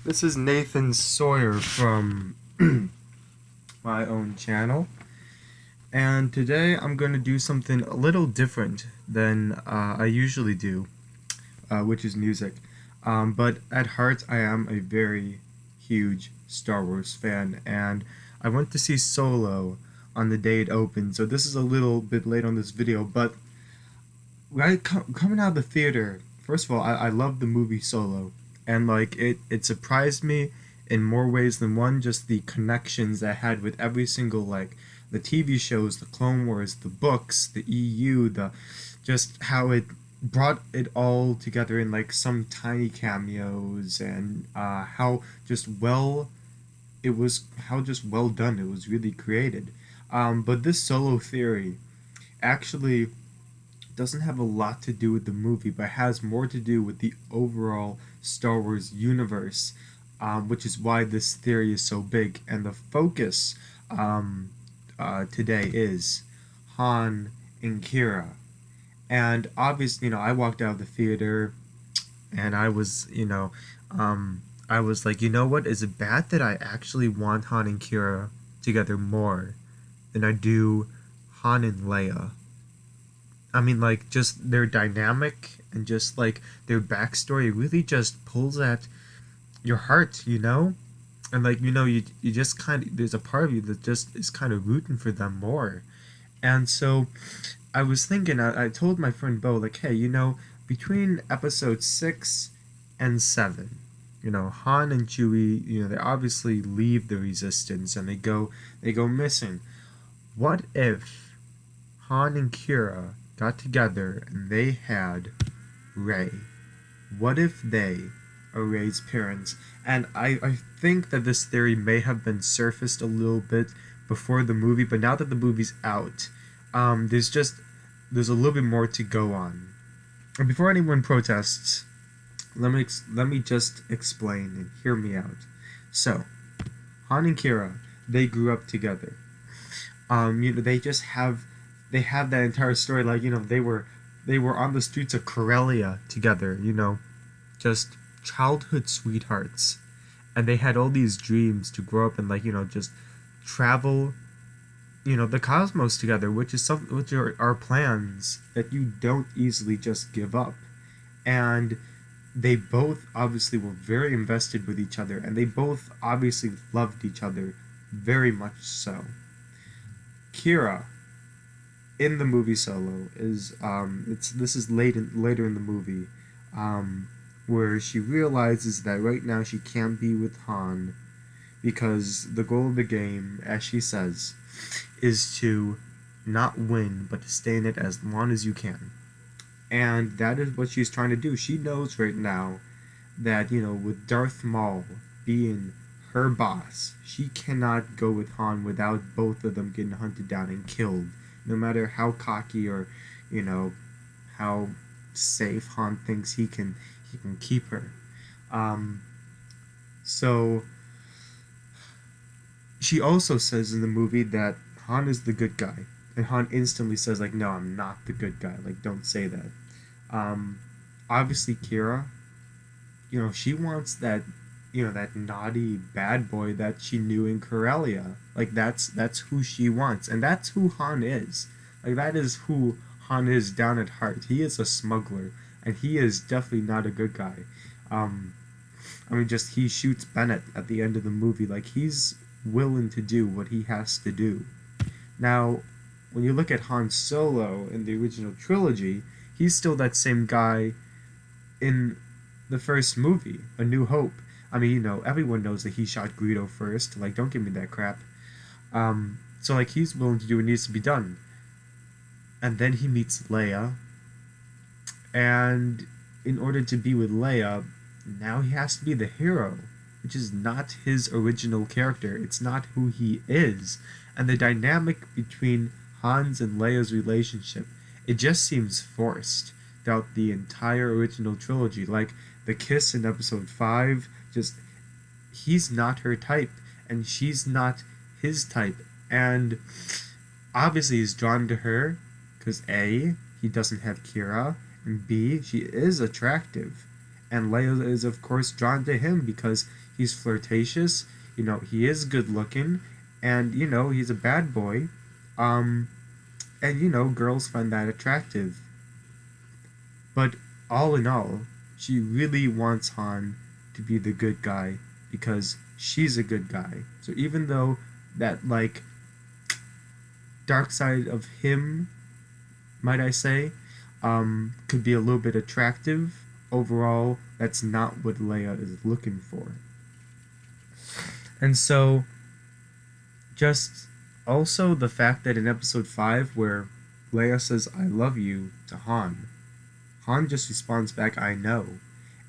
This is Nathan Sawyer from my own channel, and today I'm going to do something a little different than I usually do, which is music. But at heart, I am a very huge Star Wars fan, and I went to see Solo on the day it opened, so this is a little bit late on this video, but coming out of the theater, first of all, I love the movie Solo, and like it surprised me in more ways than one. Just the connections I had with every single like the TV shows, the Clone Wars, the books, the EU, the just how it brought it all together in like some tiny cameos and how just well it was how just well done it was really created. But this Solo theory actually doesn't have a lot to do with the movie, but has more to do with the overall Star Wars universe, which is why this theory is so big. And the focus today is Han and Qi'ra. And obviously, I walked out of the theater and I was like, you know what? Is it bad that I actually want Han and Qi'ra together more than I do Han and Leia? I mean, like, just their dynamic and just like their backstory really just pulls at your heart, And like, you just kind of, there's a part of you that just is kind of rooting for them more. And so I was thinking, I told my friend Bo, like, hey, between episode 6 and 7, Han and Chewie, they obviously leave the Resistance and they go missing. What if Han and Qi'ra got together and they had Rey? What if they are Rey's parents? And I think that this theory may have been surfaced a little bit before the movie, but now that the movie's out, there's a little bit more to go on. And before anyone protests, let me just explain and hear me out. So, Han and Qi'ra, they grew up together. They have that entire story, like, they were on the streets of Corellia together, just childhood sweethearts. And they had all these dreams to grow up and, like, just travel, the cosmos together, which are plans that you don't easily just give up. And they both obviously were very invested with each other, and they both obviously loved each other very much so. Qi'ra in the movie Solo is this is later in the movie, where she realizes that right now she can't be with Han because the goal of the game, as she says, is to not win but to stay in it as long as you can. And that is what she's trying to do. She knows right now that, with Darth Maul being her boss, she cannot go with Han without both of them getting hunted down and killed, no matter how cocky or, how safe Han thinks he can keep her. So she also says in the movie that Han is the good guy, and Han instantly says, like, no, I'm not the good guy. Like, don't say that. Um, Obviously, Qi'ra, she wants that naughty bad boy that she knew in Corellia. Like, that's who she wants, and that's who Han is. Like, that is who Han is down at heart. He is a smuggler, and he is definitely not a good guy. Um, I mean, just he shoots Bennett at the end of the movie. Like, he's willing to do what he has to do. Now, when you look at Han Solo in the original trilogy, he's still that same guy in the first movie, A New Hope. I mean, everyone knows that he shot Greedo first. Like, don't give me that crap. So, like, he's willing to do what needs to be done. And then he meets Leia. And in order to be with Leia, now he has to be the hero, which is not his original character. It's not who he is. And the dynamic between Han's and Leia's relationship, it just seems forced throughout the entire original trilogy. Like, the kiss in episode 5, just, he's not her type, and she's not his type. And obviously he's drawn to her because A, he doesn't have Qi'ra, and B, she is attractive. And Leia is, of course, drawn to him because he's flirtatious, he is good looking, and he's a bad boy. Um, and girls find that attractive. But all in all, she really wants Han to be the good guy because she's a good guy. So even though that like dark side of him, might I say, could be a little bit attractive, overall that's not what Leia is looking for. And so just also the fact that in episode 5 where Leia says I love you to Han just responds back, I know.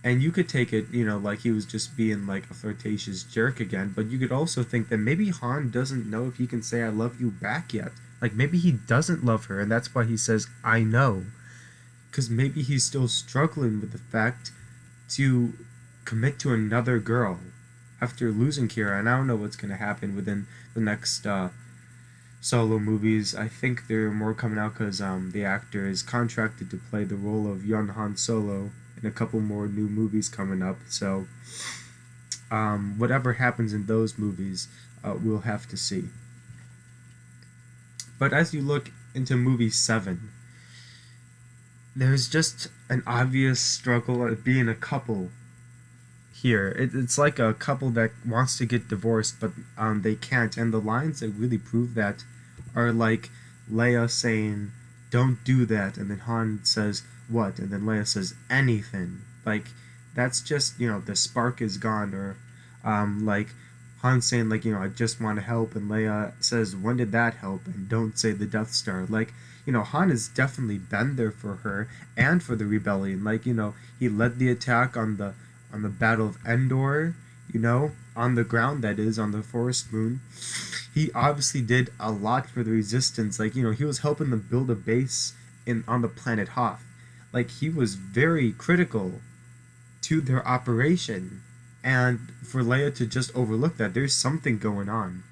And you could take it, like he was just being like a flirtatious jerk again, but you could also think that maybe Han doesn't know if he can say I love you back yet. Like maybe he doesn't love her, and that's why he says, I know. Because maybe he's still struggling with the fact to commit to another girl after losing Qi'ra, and I don't know what's going to happen within the next solo movies. I think there are more coming out because the actor is contracted to play the role of young Han Solo in a couple more new movies coming up. So whatever happens in those movies, we'll have to see. But as you look into movie 7, there's just an obvious struggle at being a couple here. It's like a couple that wants to get divorced, but they can't. And the lines that really prove that are like Leia saying, don't do that, and then Han says, what? And then Leia says, anything. Like, that's just, the spark is gone. Or like Han saying, like, I just want to help, and Leia says, when did that help? And don't say the Death Star. Like, Han has definitely been there for her and for the rebellion. Like, he led the attack on the Battle of Endor, on the ground, that is, on the Forest Moon. He obviously did a lot for the Resistance. Like, he was helping them build a base on the planet Hoth. Like, he was very critical to their operation. And for Leia to just overlook that, there's something going on.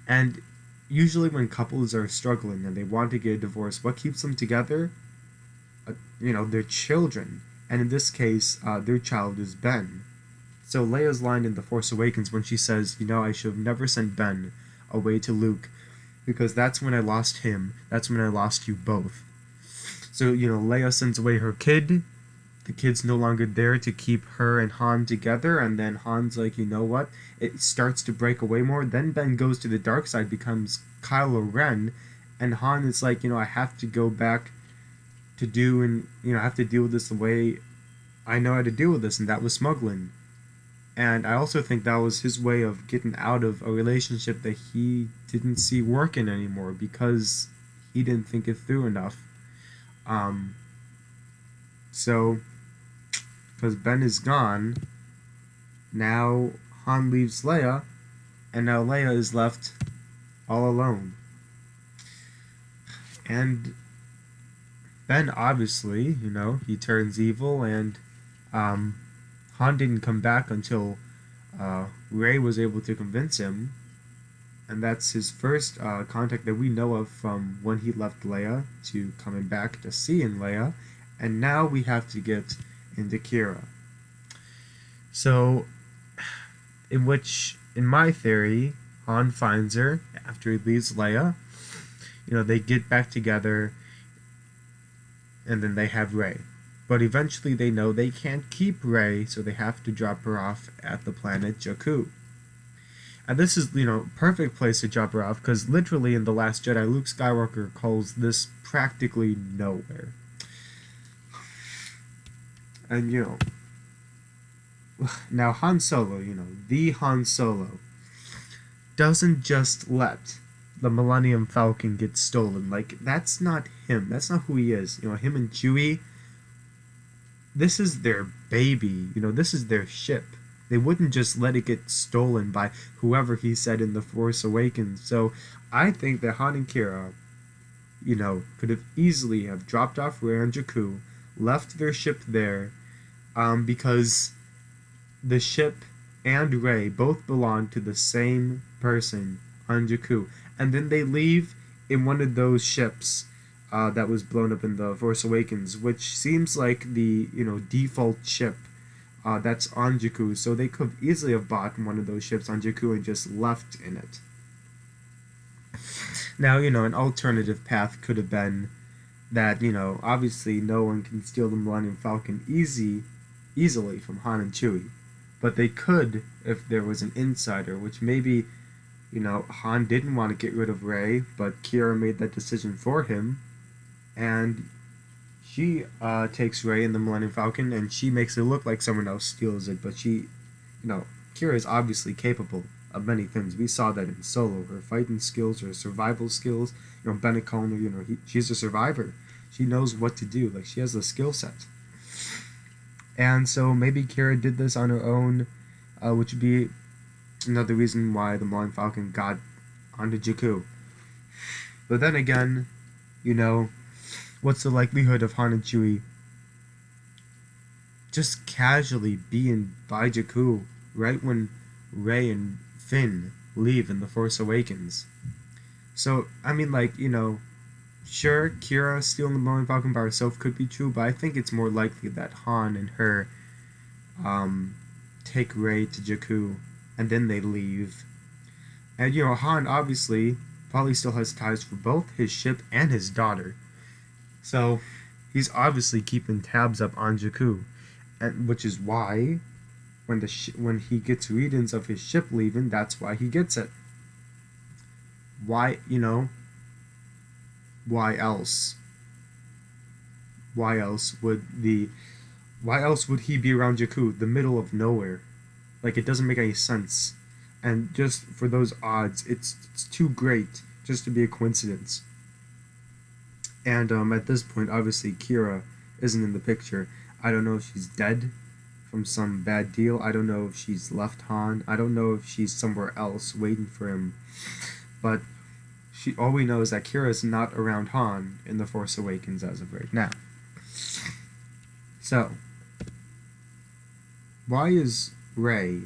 And usually when couples are struggling and they want to get a divorce, what keeps them together? Their children. And in this case, their child is Ben. So Leia's line in The Force Awakens when she says, I should have never sent Ben away to Luke, because that's when I lost him, that's when I lost you both. So, Leia sends away her kid, the kid's no longer there to keep her and Han together, and then Han's like, what? It starts to break away more, then Ben goes to the dark side, becomes Kylo Ren, and Han is like, I have to go back to do, and, I have to deal with this the way I know how to deal with this, and that was smuggling. And I also think that was his way of getting out of a relationship that he didn't see working anymore because he didn't think it through enough. So, because Ben is gone, now Han leaves Leia, and now Leia is left all alone. And Ben, obviously, he turns evil, and Han didn't come back until Rey was able to convince him, and that's his first contact that we know of from when he left Leia to coming back to seeing Leia, and now we have to get into Qi'ra. So, in my theory, Han finds her after he leaves Leia. They get back together, and then they have Rey. But eventually they know they can't keep Rey, so they have to drop her off at the planet Jakku. And this is, perfect place to drop her off, because literally in The Last Jedi, Luke Skywalker calls this practically nowhere. And, now Han Solo, the Han Solo, doesn't just let the Millennium Falcon get stolen. Like, that's not him. That's not who he is. Him and Chewie, this is their baby. This is their ship. They wouldn't just let it get stolen by whoever he said in The Force Awakens. So I think that Han and Qi'ra, could have easily have dropped off Rey on Jakku, left their ship there, because the ship and Rey both belong to the same person on Jakku. And then they leave in one of those ships that was blown up in The Force Awakens, which seems like the default ship that's on Jakku, so they could easily have bought one of those ships on Jakku and just left in it. Now, an alternative path could have been that, obviously no one can steal the Millennium Falcon easily from Han and Chewie. But they could if there was an insider, which maybe, Han didn't want to get rid of Rey, but Qi'ra made that decision for him, and she takes Rey in the Millennium Falcon, and she makes it look like someone else steals it, but Qi'ra is obviously capable of many things. We saw that in Solo, her fighting skills, her survival skills. Bennett calling her, she's a survivor. She knows what to do. Like, she has the skill set. And so maybe Qi'ra did this on her own, which would be another reason why the Millennium Falcon got onto Jakku. But then again, what's the likelihood of Han and Chewie just casually being by Jakku right when Rey and Finn leave in The Force Awakens? So, I mean, sure, Qi'ra stealing the Millennium Falcon by herself could be true, but I think it's more likely that Han and her take Rey to Jakku, and then they leave. And, Han obviously probably still has ties for both his ship and his daughter. So, he's obviously keeping tabs up on Jakku, and which is why when he gets readings of his ship leaving, that's why he gets it. Why, why else? Why else would he be around Jakku, the middle of nowhere? Like, it doesn't make any sense. And just for those odds, it's too great just to be a coincidence. And at this point, obviously, Qi'ra isn't in the picture. I don't know if she's dead from some bad deal. I don't know if she's left Han. I don't know if she's somewhere else waiting for him. But all we know is that Qi'ra is not around Han in The Force Awakens as of right now. So, why is Rey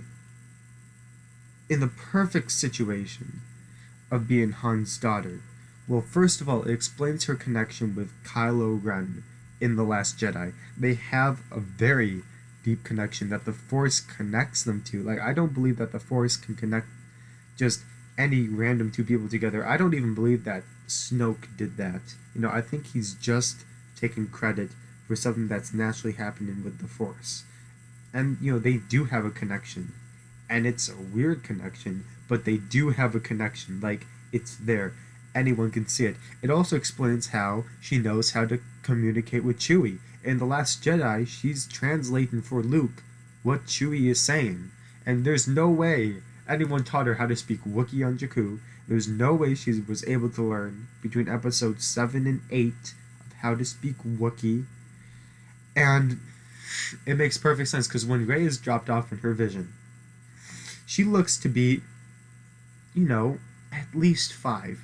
in the perfect situation of being Han's daughter? Well, first of all, it explains her connection with Kylo Ren in The Last Jedi. They have a very deep connection that the Force connects them to. Like, I don't believe that the Force can connect just any random two people together. I don't even believe that Snoke did that. I think he's just taking credit for something that's naturally happening with the Force. And, they do have a connection. And it's a weird connection, but they do have a connection. Like, it's there. Anyone can see it. It also explains how she knows how to communicate with Chewie. In The Last Jedi, she's translating for Luke what Chewie is saying. And there's no way anyone taught her how to speak Wookiee on Jakku. There's no way she was able to learn between episodes 7 and 8 of how to speak Wookiee. And it makes perfect sense, because when Rey is dropped off in her vision, she looks to be, at least 5.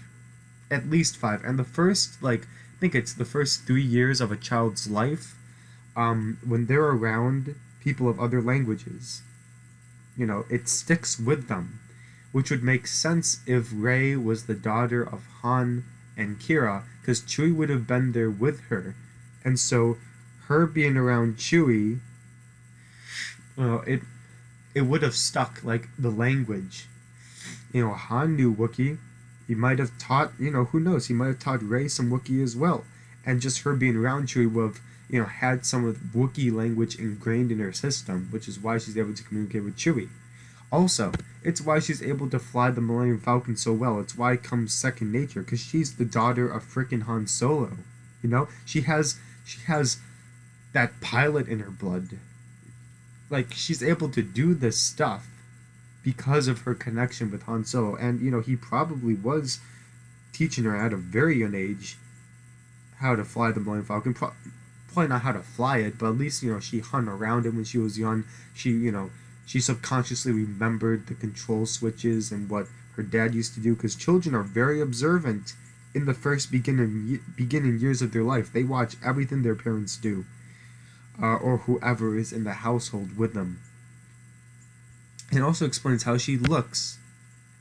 At least 5. And the first, I think it's the first 3 years of a child's life, when they're around people of other languages, it sticks with them, which would make sense if Rey was the daughter of Han and Qi'ra, because Chewie would have been there with her, and so her being around Chewie, it would have stuck, like, the language. Han knew Wookiee. He might have taught, who knows, he might have taught Rey some Wookiee as well. And just her being around Chewie would have, had some of Wookiee language ingrained in her system, which is why she's able to communicate with Chewie. Also, it's why she's able to fly the Millennium Falcon so well. It's why it comes second nature, because she's the daughter of frickin' Han Solo. She has that pilot in her blood. Like, she's able to do this stuff because of her connection with Han Solo. And, he probably was teaching her at a very young age how to fly the Millennium Falcon. Probably not how to fly it, but at least, she hung around it when she was young. She subconsciously remembered the control switches and what her dad used to do, because children are very observant in the first beginning years of their life. They watch everything their parents do, or whoever is in the household with them. It also explains how she looks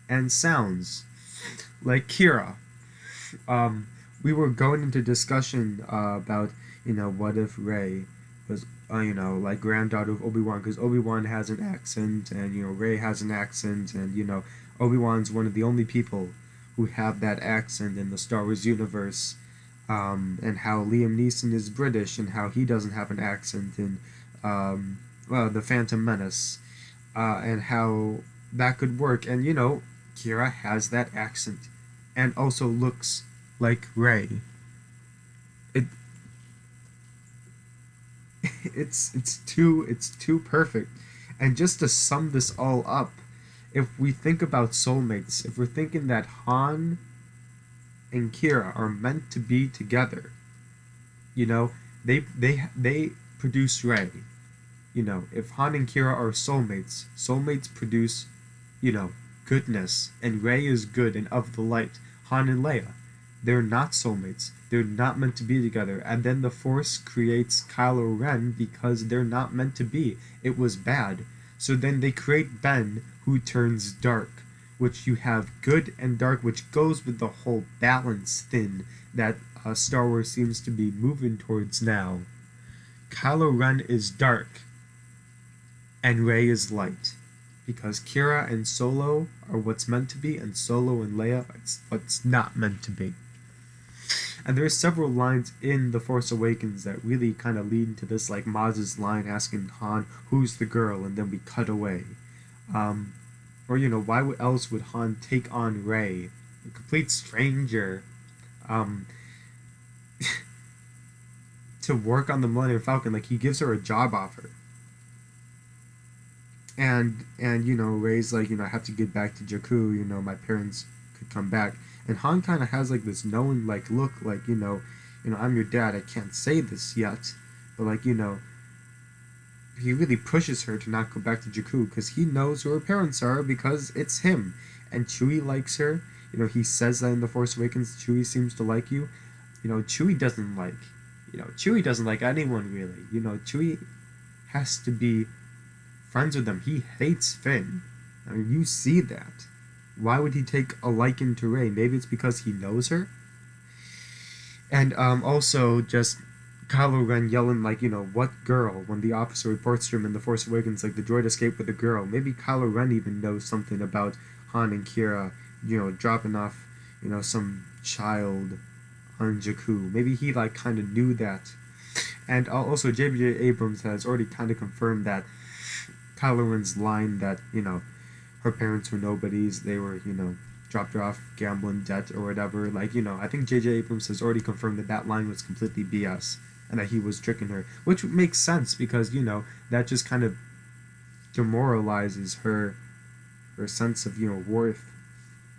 and sounds like Qi'ra. We were going into discussion about, what if Rey was like granddaughter of Obi-Wan, because Obi-Wan has an accent, and Rey has an accent, and Obi-Wan's one of the only people who have that accent in the Star Wars universe. And how Liam Neeson is British, and how he doesn't have an accent in the Phantom Menace, and how that could work. And Qi'ra has that accent, and also looks like Rey. It it's too perfect. And just to sum this all up, if we think about soulmates, if we're thinking that Han and Qi'ra are meant to be together, you know, they produce Rey. If Han and Qi'ra are soulmates, soulmates produce, you know, goodness, and Rey is good and of the light. Han and Leia, they're not soulmates. They're not meant to be together. And then the Force creates Kylo Ren because they're not meant to be. It was bad. So then they create Ben, who turns dark, which you have good and dark, which goes with the whole balance thing that Star Wars seems to be moving towards now. Kylo Ren is dark, and Rey is light, because Qi'ra and Solo are what's meant to be, and Solo and Leia are what's not meant to be. And there are several lines in The Force Awakens that really kind of lead into this, like Maz's line asking Han, "Who's the girl?" and then we cut away. Or why else would Han take on Rey, a complete stranger, to work on the Millennium Falcon? Like, he gives her a job offer. And Rey's like, I have to get back to Jakku, my parents could come back. And Han kind of has like this knowing like look, like, I'm your dad, I can't say this yet, but like, he really pushes her to not go back to Jakku because he knows who her parents are, because it's him. And Chewie likes her. He says that in The Force Awakens, Chewie seems to like you. Chewie doesn't like, Chewie doesn't like anyone really. Chewie has to be friends with them. He hates Finn. I mean, you see that. Why would he take a liking to Rey? Maybe it's because he knows her. And also just Kylo Ren yelling like, what girl, when the officer reports to him in The Force Awakens, like, the droid escaped with a girl. Maybe Kylo Ren even knows something about Han and Qi'ra, dropping off, some child on Jakku. Maybe he like kind of knew that. And also J.J. Abrams has already kind of confirmed that Kylo Ren's line that, her parents were nobodies, they were, dropped her off gambling debt or whatever. Like, I think J.J. Abrams has already confirmed that that line was completely BS and that he was tricking her, which makes sense because, that just kind of demoralizes her sense of, worth.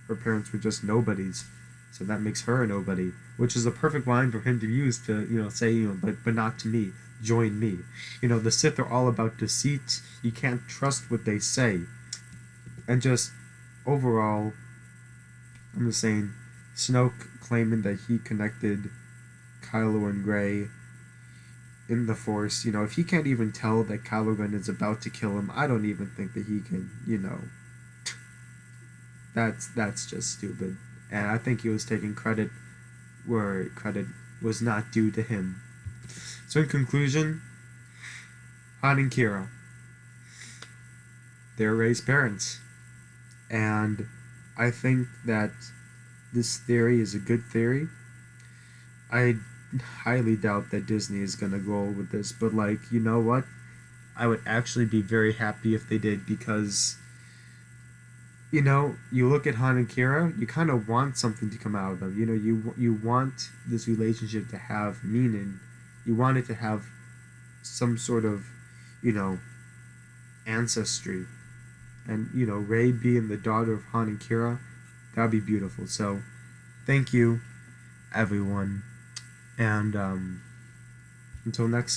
Her parents were just nobodies, so that makes her a nobody, which is a perfect line for him to use to, say, but not to me, join me. The Sith are all about deceit. You can't trust what they say. And just overall, I'm just saying, Snoke claiming that he connected Kylo and Rey in the Force, if he can't even tell that Kylo Ren is about to kill him, I don't even think that he can, that's just stupid. And I think he was taking credit where credit was not due to him. So in conclusion, Han and Qi'ra, they're Rey's parents. And I think that this theory is a good theory. I highly doubt that Disney is going to go with this, but like, you know what? I would actually be very happy if they did, because, you look at Han and Qi'ra, you kind of want something to come out of them. You want this relationship to have meaning. You want it to have some sort of, ancestry. And, Rey being the daughter of Han and Qi'ra, that would be beautiful. So, thank you, everyone. And, until next